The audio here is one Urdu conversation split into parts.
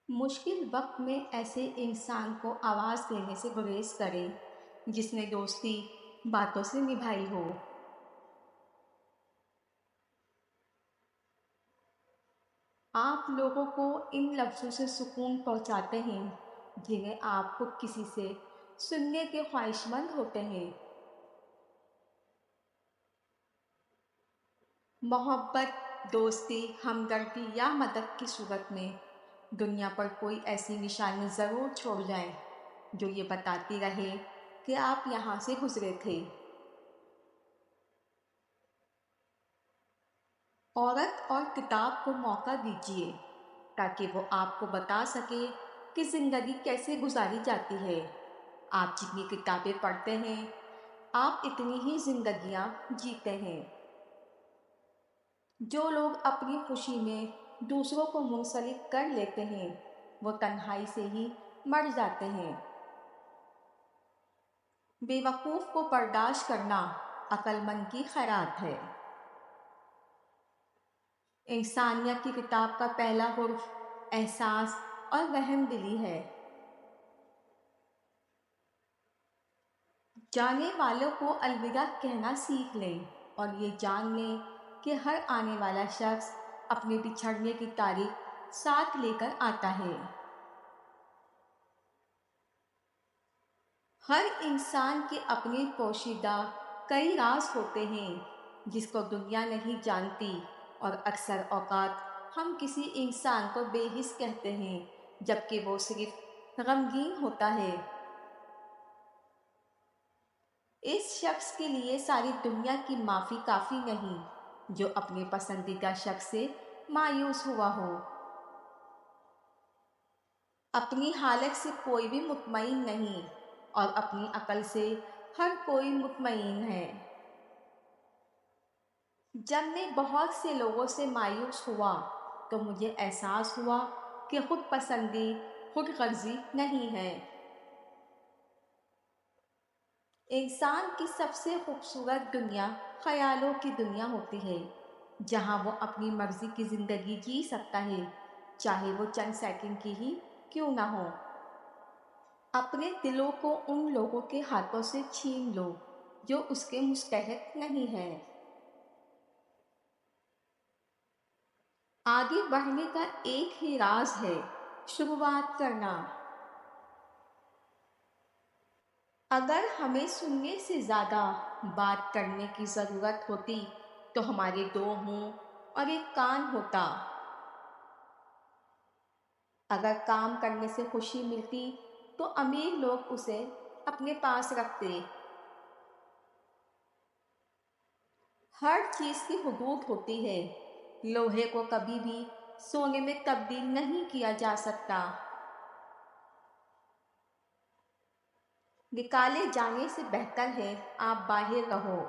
مشکل وقت میں ایسے انسان کو آواز دینے سے گریز کریں جس نے دوستی باتوں سے نبھائی ہو۔ آپ لوگوں کو ان لفظوں سے سکون پہنچاتے ہیں جنہیں آپ خود کسی سے سننے کے خواہش مند ہوتے ہیں۔ محبت، دوستی، ہمدردی یا مدد کی صورت میں دنیا پر کوئی ایسی نشانی ضرور چھوڑ جائیں جو یہ بتاتی رہے کہ آپ یہاں سے گزرے تھے۔ عورت اور کتاب کو موقع دیجیے تاکہ وہ آپ کو بتا سکے کہ زندگی کیسے گزاری جاتی ہے۔ آپ جتنی کتابیں پڑھتے ہیں، آپ اتنی ہی زندگیاں جیتے ہیں۔ جو لوگ اپنی خوشی میں دوسروں کو منسلک کر لیتے ہیں وہ تنہائی سے ہی مر جاتے ہیں۔ بے وقوف کو برداشت کرنا عقل مند کی خیرات ہے۔ انسانیت کی کتاب کا پہلا حرف احساس اور رحم دلی ہے۔ جانے والوں کو الوداع کہنا سیکھ لیں اور یہ جان لیں کہ ہر آنے والا شخص اپنے بچھڑنے کی تاریخ ساتھ لے کر آتا ہے۔ ہر انسان کے اپنے پوشیدہ کئی راز ہوتے ہیں جس کو دنیا نہیں جانتی، اور اکثر اوقات ہم کسی انسان کو بے حس کہتے ہیں جبکہ وہ صرف غمگین ہوتا ہے۔ اس شخص کے لیے ساری دنیا کی معافی کافی نہیں جو اپنے پسندیدہ شخص سے مایوس ہوا ہو۔ اپنی حالت سے کوئی بھی مطمئن نہیں اور اپنی عقل سے ہر کوئی مطمئن ہے۔ جب میں بہت سے لوگوں سے مایوس ہوا تو مجھے احساس ہوا کہ خود پسندی خود غرضی نہیں ہے۔ انسان کی سب سے خوبصورت دنیا خیالوں کی دنیا ہوتی ہے، جہاں وہ اپنی مرضی کی زندگی جی سکتا ہے، چاہے وہ چند سیکنڈ کی ہی کیوں نہ ہو۔ اپنے دلوں کو ان لوگوں کے ہاتھوں سے چھین لو جو اس کے مستحق نہیں ہیں۔ آگے بڑھنے کا ایک ہی راز ہے، شروعات کرنا۔ اگر ہمیں سننے سے زیادہ بات کرنے کی ضرورت ہوتی تو ہمارے دو منہ اور ایک کان ہوتا۔ اگر کام کرنے سے خوشی ملتی تو امیر لوگ اسے اپنے پاس رکھتے۔ ہر چیز کی حدود ہوتی ہے، لوہے کو کبھی بھی سونے میں تبدیل نہیں کیا جا سکتا۔ نکالے جانے سے بہتر ہے آپ باہر رہو۔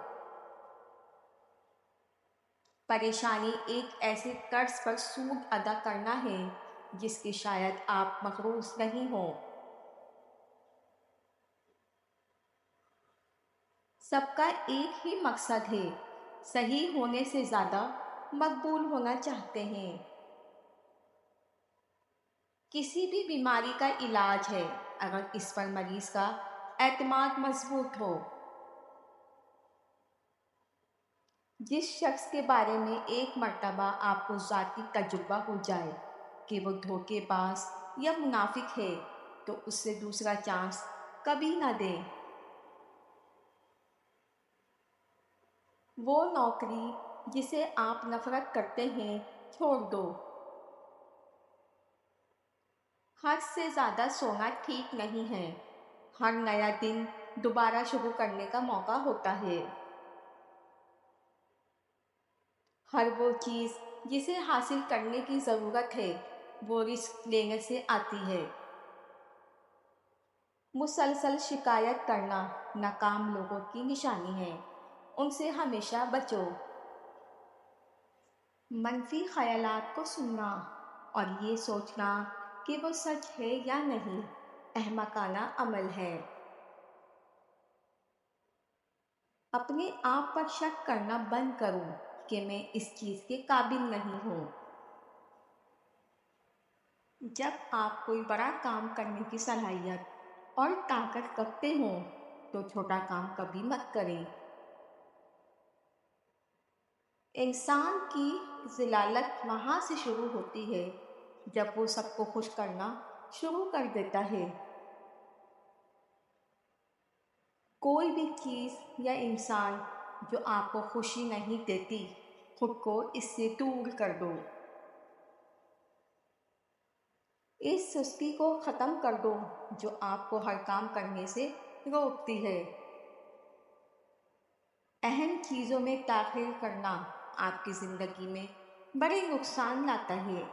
پریشانی ایک ایسے قرض پر سود ادا کرنا ہے جس کی شاید آپ مقروض نہیں ہوں۔ سب کا ایک ہی مقصد ہے، صحیح ہونے سے زیادہ مقبول ہونا چاہتے ہیں۔ کسی بھی بیماری کا علاج ہے اگر اس پر مریض کا اعتماد مضبوط ہو۔ جس شخص کے بارے میں ایک مرتبہ آپ کو ذاتی تجربہ ہو جائے کہ وہ دھوکے باز یا منافق ہے تو اس سے دوسرا چانس کبھی نہ دیں۔ وہ نوکری جسے آپ نفرت کرتے ہیں چھوڑ دو۔ حد سے زیادہ سونا ٹھیک نہیں ہے۔ ہر نیا دن دوبارہ شروع کرنے کا موقع ہوتا ہے۔ ہر وہ چیز جسے حاصل کرنے کی ضرورت ہے وہ رسک لینے سے آتی ہے۔ مسلسل شکایت کرنا ناکام لوگوں کی نشانی ہے، ان سے ہمیشہ بچو۔ منفی خیالات کو سننا اور یہ سوچنا کہ وہ سچ ہے یا نہیں احمقانہ عمل ہے۔ اپنے آپ پر شک کرنا بند کرو کہ میں اس چیز کے قابل نہیں ہوں۔ جب آپ کوئی بڑا کام کرنے کی صلاحیت اور طاقت رکھتے ہوں تو چھوٹا کام کبھی مت کریں۔ انسان کی ذلالت وہاں سے شروع ہوتی ہے جب وہ سب کو خوش کرنا شروع کر دیتا ہے۔ کوئی بھی چیز یا انسان جو آپ کو خوشی نہیں دیتی، خود کو اس سے دور کر دو۔ اس سستی کو ختم کر دو جو آپ کو ہر کام کرنے سے روکتی ہے۔ اہم چیزوں میں تاخیر کرنا آپ کی زندگی میں بڑے نقصان لاتا ہے۔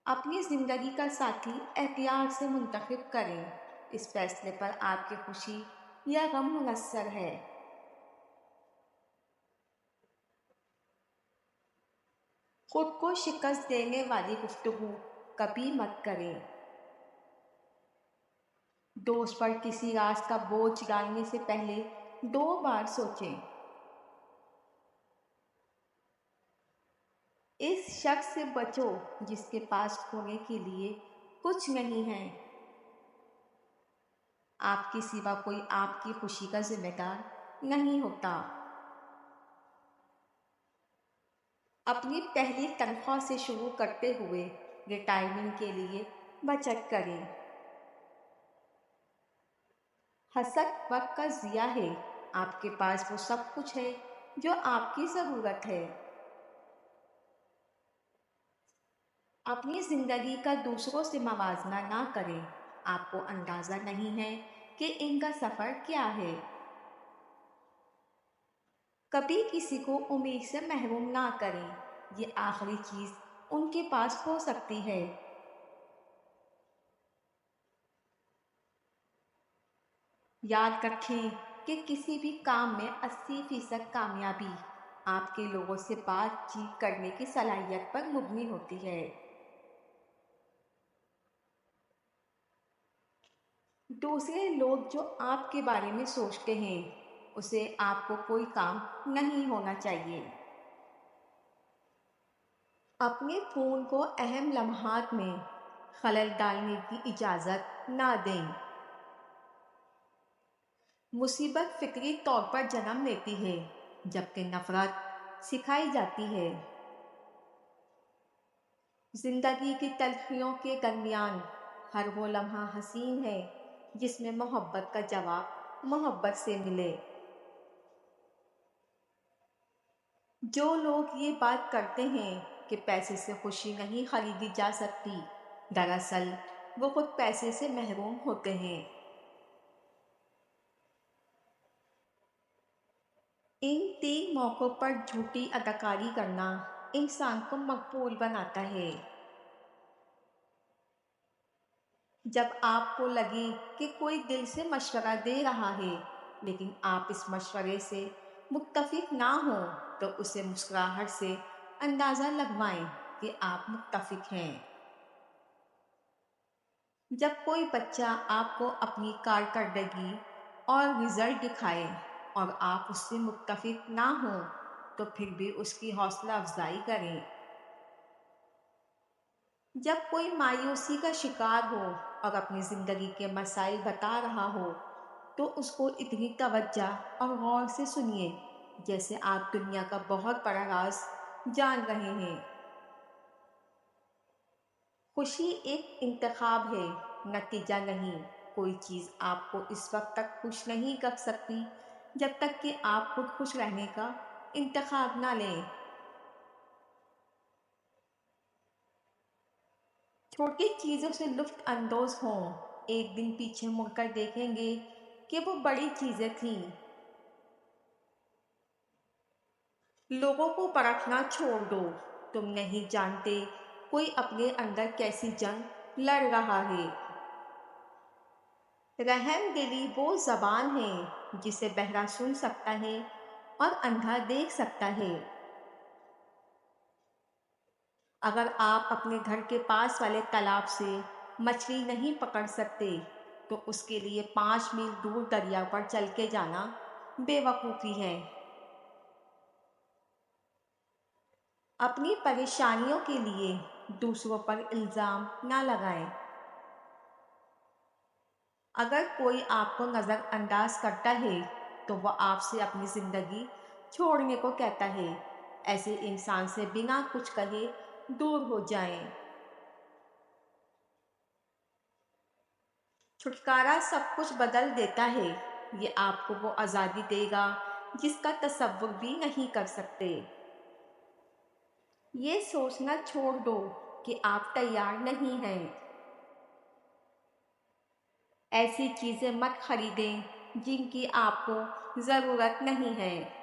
اپنی زندگی کا ساتھی احتیاط سے منتخب کریں۔ اس فیصلے پر آپ کی خوشی یا غم منحصر ہے۔ خود کو شکست دینے والی گفتگو کبھی مت کریں۔ دوست پر کسی راز کا بوجھ ڈالنے سے پہلے 2 بار سوچیں۔ اس شخص سے بچو جس کے پاس کھونے کے لیے کچھ نہیں ہے۔ آپ کے سوا کوئی آپ کی خوشی کا ذمہ دار نہیں ہوتا۔ اپنی پہلی تنخواہ سے شروع کرتے ہوئے ریٹائرمنٹ کے لیے بچت کریں۔ حسد وقت کا ضیاع ہے۔ آپ کے پاس وہ سب کچھ ہے جو آپ کی ضرورت ہے۔ اپنی زندگی کا دوسروں سے موازنہ نہ کریں۔ آپ کو اندازہ نہیں ہے کہ ان کا سفر کیا ہے۔ کبھی کسی کو امید سے محروم نہ کریں۔ یہ آخری چیز ان کے پاس ہو سکتی ہے۔ یاد رکھیں کہ کسی بھی کام میں 80% کامیابی آپ کے لوگوں سے بات چیت کرنے کی صلاحیت پر مبنی ہوتی ہے۔ دوسرے لوگ جو آپ کے بارے میں سوچتے ہیں اسے آپ کو کوئی کام نہیں ہونا چاہیے۔ اپنے فون کو اہم لمحات میں خلل ڈالنے کی اجازت نہ دیں۔ مصیبت فطری طور پر جنم لیتی ہے جبکہ نفرت سکھائی جاتی ہے۔ زندگی کی تلخیوں کے درمیان ہر وہ لمحہ حسین ہے جس میں محبت کا جواب محبت سے ملے۔ جو لوگ یہ بات کرتے ہیں کہ پیسے سے خوشی نہیں خریدی جا سکتی، دراصل وہ خود پیسے سے محروم ہوتے ہیں۔ ان 3 موقعوں پر جھوٹی اداکاری کرنا انسان کو مقبول بناتا ہے۔ جب آپ کو لگے کہ کوئی دل سے مشورہ دے رہا ہے لیکن آپ اس مشورے سے متفق نہ ہوں تو اسے مسکراہٹ سے اندازہ لگوائیں کہ آپ متفق ہیں۔ جب کوئی بچہ آپ کو اپنی کارکردگی اور رزلٹ دکھائے اور آپ اس سے متفق نہ ہوں تو پھر بھی اس کی حوصلہ افزائی کریں۔ جب کوئی مایوسی کا شکار ہو اور اپنی زندگی کے مسائل بتا رہا ہو تو اس کو اتنی توجہ اور غور سے سنیے جیسے آپ دنیا کا بہت بڑا راز جان رہے ہیں۔ خوشی ایک انتخاب ہے، نتیجہ نہیں۔ کوئی چیز آپ کو اس وقت تک خوش نہیں کر سکتی جب تک کہ آپ خود خوش رہنے کا انتخاب نہ لیں۔ چھوٹی چیزوں سے لطف اندوز ہوں، ایک دن پیچھے مڑ کر دیکھیں گے کہ وہ بڑی چیزیں تھیں۔ لوگوں کو پرکھنا چھوڑ دو، تم نہیں جانتے کوئی اپنے اندر کیسی جنگ لڑ رہا ہے۔ رحم دلی وہ زبان ہے جسے بہرا سن سکتا ہے اور اندھا دیکھ سکتا ہے۔ اگر آپ اپنے گھر کے پاس والے تالاب سے مچھلی نہیں پکڑ سکتے تو اس کے لیے 5 میل دور دریا پر چل کے جانا بے وقوفی ہے۔ اپنی پریشانیوں کے لیے دوسروں پر الزام نہ لگائیں۔ اگر کوئی آپ کو نظر انداز کرتا ہے تو وہ آپ سے اپنی زندگی چھوڑنے کو کہتا ہے۔ ایسے انسان سے بنا کچھ کہے دور ہو جائیں۔ چھٹکارا سب کچھ بدل دیتا ہے۔ یہ آپ کو وہ آزادی دے گا جس کا تصور بھی نہیں کر سکتے۔ یہ سوچنا چھوڑ دو کہ آپ تیار نہیں ہیں۔ ایسی چیزیں مت خریدیں جن کی آپ کو ضرورت نہیں ہے۔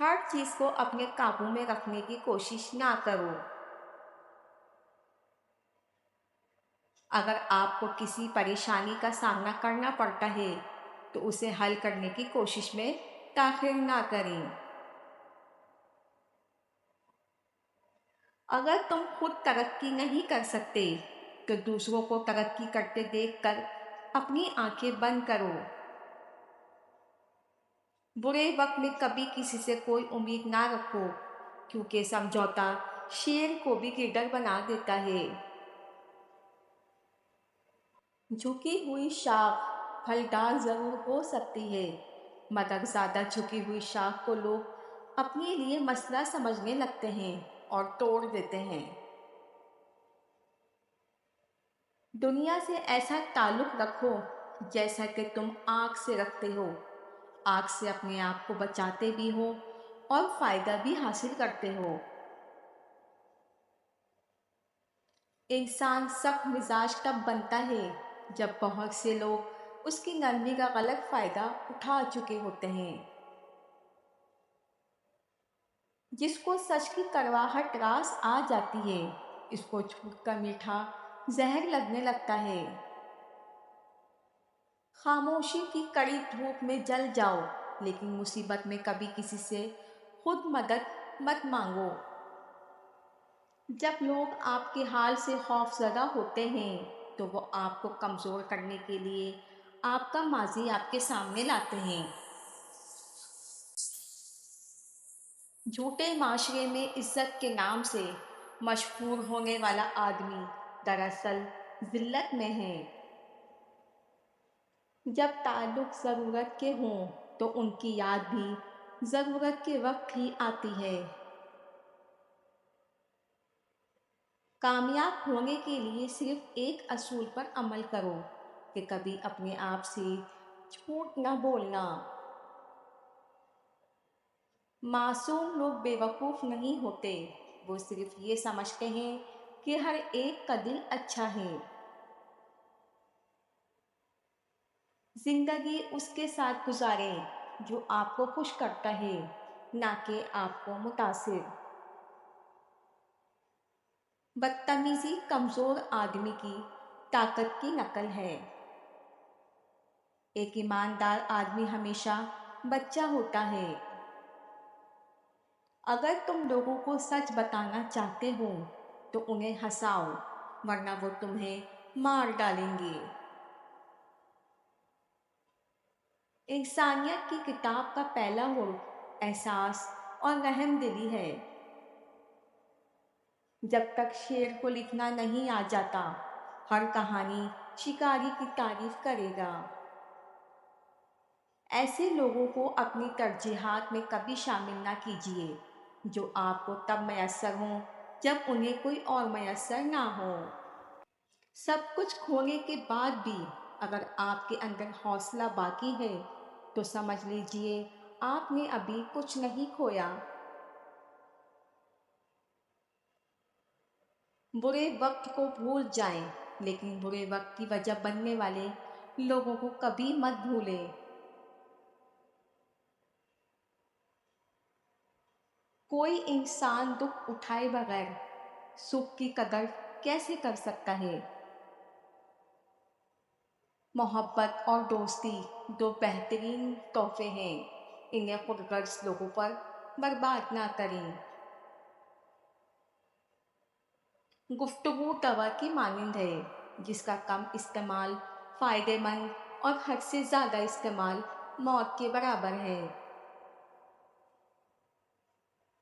ہر چیز کو اپنے قابو میں رکھنے کی کوشش نہ کرو۔ اگر آپ کو کسی پریشانی کا سامنا کرنا پڑتا ہے تو اسے حل کرنے کی کوشش میں تاخیر نہ کریں۔ اگر تم خود ترقی نہیں کر سکتے تو دوسروں کو ترقی کرتے دیکھ کر اپنی آنکھیں بند کرو۔ برے وقت میں کبھی کسی سے کوئی امید نہ رکھو، کیونکہ سمجھوتا شیر کو بھی گیدڑ بنا دیتا ہے۔ جھکی ہوئی شاخ پھلدار ضرور ہو سکتی ہے، مگر زیادہ جھکی ہوئی شاخ کو لوگ اپنے لیے مسئلہ سمجھنے لگتے ہیں اور توڑ دیتے ہیں۔ دنیا سے ایسا تعلق رکھو جیسا کہ تم آگ سے رکھتے ہو۔ آگ سے اپنے آپ کو بچاتے بھی ہو اور فائدہ بھی حاصل کرتے ہو۔ انسان سخت مزاج تب بنتا ہے جب بہت سے لوگ اس کی نرمی کا غلط فائدہ اٹھا چکے ہوتے ہیں۔ جس کو سچ کی کڑواہٹ راس آ جاتی ہے، اس کو چھوٹ کر میٹھا زہر لگنے لگتا ہے۔ خاموشی کی کڑی دھوپ میں جل جاؤ، لیکن مصیبت میں کبھی کسی سے خود مدد مت مانگو۔ جب لوگ آپ کے حال سے خوف زدہ ہوتے ہیں تو وہ آپ کو کمزور کرنے کے لیے آپ کا ماضی آپ کے سامنے لاتے ہیں۔ جھوٹے معاشرے میں عزت کے نام سے مشہور ہونے والا آدمی دراصل ذلت میں ہے۔ جب تعلق ضرورت کے ہوں تو ان کی یاد بھی ضرورت کے وقت ہی آتی ہے۔ کامیاب ہونے کے لیے صرف ایک اصول پر عمل کرو کہ کبھی اپنے آپ سے جھوٹ نہ بولنا۔ معصوم لوگ بے وقوف نہیں ہوتے، وہ صرف یہ سمجھتے ہیں کہ ہر ایک کا دل اچھا ہے۔ زندگی اس کے ساتھ گزاریں جو آپ کو خوش کرتا ہے، نہ کہ آپ کو متاثر۔ بدتمیزی کمزور آدمی کی طاقت کی نقل ہے۔ ایک ایماندار آدمی ہمیشہ بچہ ہوتا ہے۔ اگر تم لوگوں کو سچ بتانا چاہتے ہو تو انہیں ہنساؤ، ورنہ وہ تمہیں مار ڈالیں گے۔ انسانیت کی کتاب کا پہلا حرف احساس اور رحم دلی ہے۔ جب تک شعر کو لکھنا نہیں آ جاتا، ہر کہانی شکاری کی تعریف کرے گا۔ ایسے لوگوں کو اپنی ترجیحات میں کبھی شامل نہ کیجیے جو آپ کو تب میسر ہوں جب انہیں کوئی اور میسر نہ ہو۔ سب کچھ کھونے کے بعد بھی اگر آپ کے اندر حوصلہ باقی ہے تو سمجھ لیجیے آپ نے ابھی کچھ نہیں کھویا۔ برے وقت کو بھول جائیں، لیکن برے وقت کی وجہ بننے والے لوگوں کو کبھی مت بھولیں۔ کوئی انسان دکھ اٹھائے بغیر سکھ کی قدر کیسے کر سکتا ہے؟ محبت اور دوستی دو بہترین تحفے ہیں، انہیں خود غرض لوگوں پر برباد نہ کریں۔ گفتگو دوا کی مانند ہے، جس کا کم استعمال فائدہ مند اور حد سے زیادہ استعمال موت کے برابر ہے۔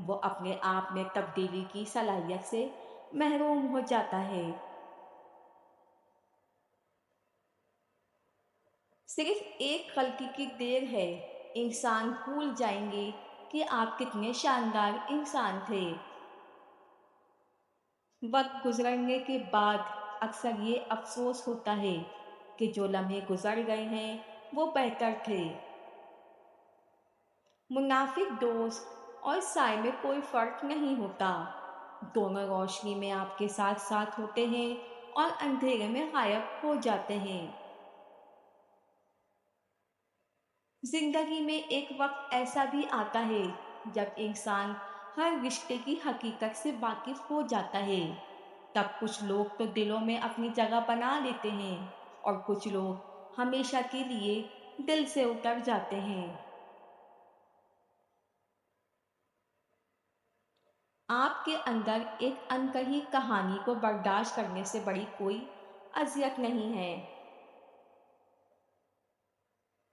وہ اپنے آپ میں تبدیلی کی صلاحیت سے محروم ہو جاتا ہے۔ صرف ایک غلطی کی دیر ہے، انسان بھول جائیں گے کہ آپ کتنے شاندار انسان تھے۔ وقت گزرنے کے بعد اکثر یہ افسوس ہوتا ہے کہ جو لمحے گزر گئے ہیں وہ بہتر تھے۔ منافق دوست اور سائے میں کوئی فرق نہیں ہوتا، دونوں روشنی میں آپ کے ساتھ ساتھ ہوتے ہیں اور اندھیرے میں غائب ہو جاتے ہیں۔ زندگی میں ایک وقت ایسا بھی آتا ہے جب انسان ہر رشتے کی حقیقت سے واقف ہو جاتا ہے۔ تب کچھ لوگ تو دلوں میں اپنی جگہ بنا لیتے ہیں اور کچھ لوگ ہمیشہ کے لیے دل سے اتر جاتے ہیں۔ آپ کے اندر ایک انکہی کہانی کو برداشت کرنے سے بڑی کوئی اذیت نہیں ہے۔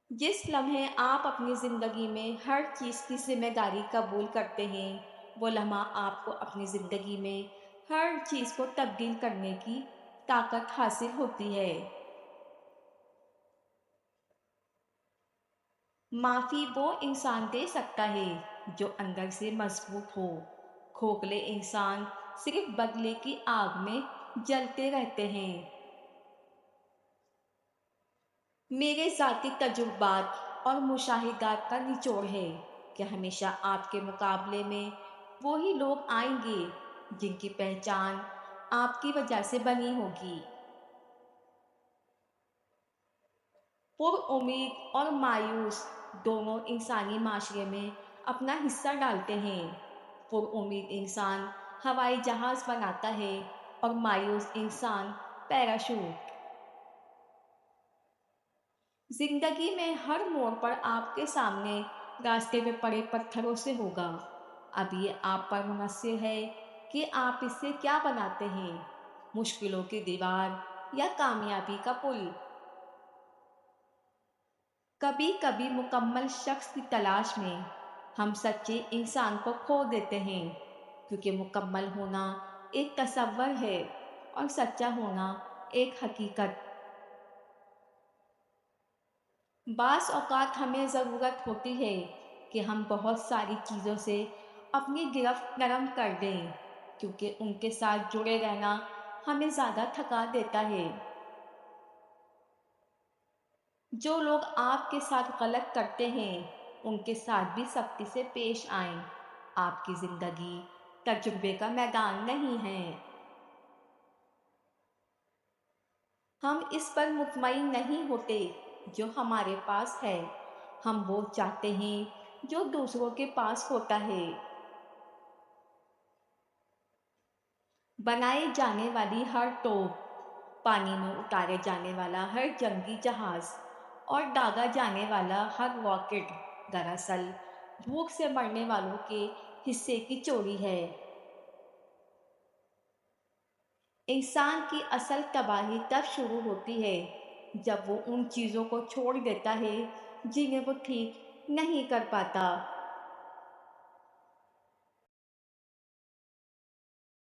جس لمحے آپ اپنی زندگی میں ہر چیز کی ذمہ داری قبول کرتے ہیں، وہ لمحہ آپ کو اپنی زندگی میں ہر چیز کو تبدیل کرنے کی طاقت حاصل ہوتی ہے۔ معافی وہ انسان دے سکتا ہے جو اندر سے مضبوط ہو۔ کھوکھلے انسان صرف بدلے کی آگ میں جلتے رہتے ہیں۔ میرے ذاتی تجربات اور مشاہدات کا نچوڑ ہے کہ ہمیشہ آپ کے مقابلے میں وہی لوگ آئیں گے جن کی پہچان آپ کی وجہ سے بنی ہوگی۔ پر امید اور مایوس دونوں انسانی معاشرے میں اپنا حصہ ڈالتے ہیں۔ پر امید انسان ہوائی جہاز بناتا ہے اور مایوس انسان پیراشوٹ۔ زندگی میں ہر موڑ پر آپ کے سامنے راستے میں پڑے پتھروں سے ہوگا۔ اب یہ آپ پر منحصر ہے کہ آپ اس سے کیا بناتے ہیں، مشکلوں کی دیوار یا کامیابی کا پل۔ کبھی کبھی مکمل شخص کی تلاش میں ہم سچے انسان کو کھو دیتے ہیں، کیونکہ مکمل ہونا ایک تصور ہے اور سچا ہونا ایک حقیقت۔ بعض اوقات ہمیں ضرورت ہوتی ہے کہ ہم بہت ساری چیزوں سے اپنی گرفت نرم کر دیں، کیونکہ ان کے ساتھ جڑے رہنا ہمیں زیادہ تھکا دیتا ہے۔ جو لوگ آپ کے ساتھ غلط کرتے ہیں ان کے ساتھ بھی سختی سے پیش آئیں۔ آپ کی زندگی تجربے کا میدان نہیں ہے۔ ہم اس پر مطمئن نہیں ہوتے جو ہمارے پاس ہے، ہم وہ چاہتے ہیں جو دوسروں کے پاس ہوتا ہے۔ بنائے جانے والی ہر توپ، پانی میں اتارے جانے والا ہر جنگی جہاز اور داغا جانے والا ہر راکٹ دراصل بھوک سے مرنے والوں کے حصے کی چوری ہے۔ انسان کی اصل تباہی تب شروع ہوتی ہے جب وہ ان چیزوں کو چھوڑ دیتا ہے جنہیں وہ ٹھیک نہیں کر پاتا۔